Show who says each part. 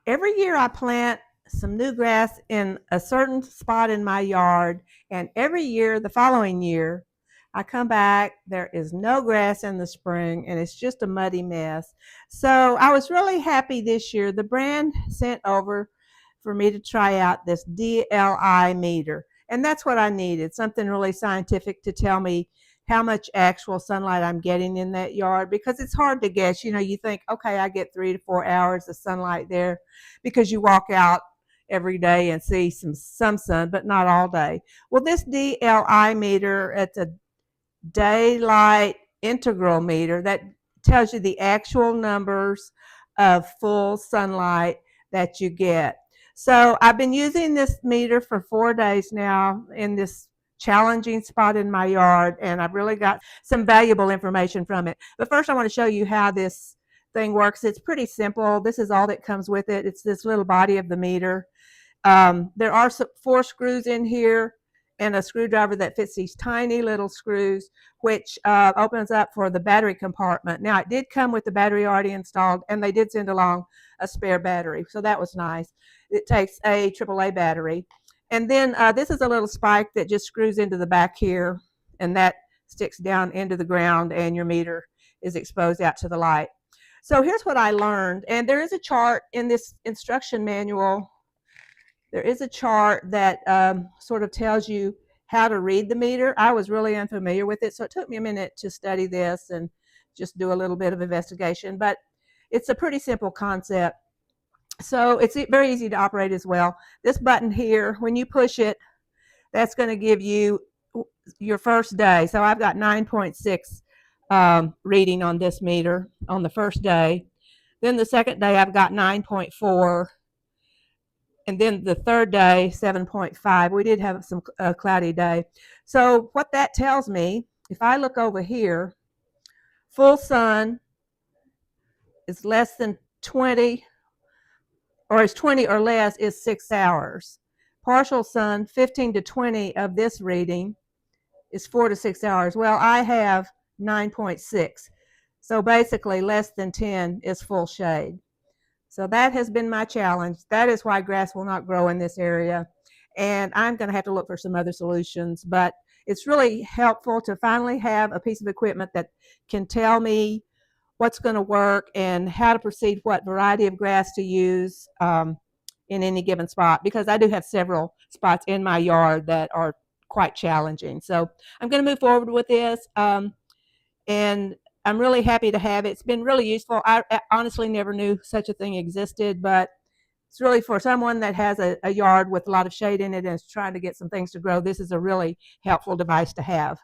Speaker 1: Every year I plant some new grass in a certain spot in my yard, and every year, the following year, I come back, there is no grass in the spring, and it's just a muddy mess. So I was really happy this year. The brand sent over for me to try out this DLI meter, and that's what I needed, something really scientific to tell me how much actual sunlight I'm getting in that yard, because it's hard to guess. You think, okay, I get 3 to 4 hours of sunlight there because you walk out every day and see some sun, but not all day. Well, this DLI meter, it's a daylight integral meter that tells you the actual numbers of full sunlight that you get. So I've been using this meter for 4 days now in this challenging spot in my yard, and I've really got some valuable information from it. But first, I want to show you how this thing works. It's pretty simple. This is all that comes with it. It's this little body of the meter. There are 4 screws in here and a screwdriver that fits these tiny little screws, which opens up for the battery compartment. Now, it did come with the battery already installed, and they did send along a spare battery, so that was nice. It takes a AAA battery. And then this is a little spike that just screws into the back here, and that sticks down into the ground, and your meter is exposed out to the light. So here's what I learned, and there is a chart in this instruction manual. There is a chart that sort of tells you how to read the meter. I was really unfamiliar with it, so it took me a minute to study this and just do a little bit of investigation, but it's a pretty simple concept. So it's very easy to operate as well. This button here, when you push it, that's going to give you your first day. So I've got 9.6 reading on this meter on the first day. Then the second day I've got 9.4, and then the third day 7.5. We did have some cloudy day. So what that tells me, if I look over here, full sun is less than 20, or is 20 or less, is 6 hours. Partial sun, 15 to 20 of this reading, is 4 to 6 hours. Well, I have 9.6. So basically less than 10 is full shade. So that has been my challenge. That is why grass will not grow in this area. And I'm going to have to look for some other solutions. But it's really helpful to finally have a piece of equipment that can tell me what's going to work and how to proceed, what variety of grass to use in any given spot, because I do have several spots in my yard that are quite challenging. So I'm going to move forward with this, and I'm really happy to have it. It's been really useful. I honestly never knew such a thing existed, but it's really for someone that has a yard with a lot of shade in it and is trying to get some things to grow. This is a really helpful device to have.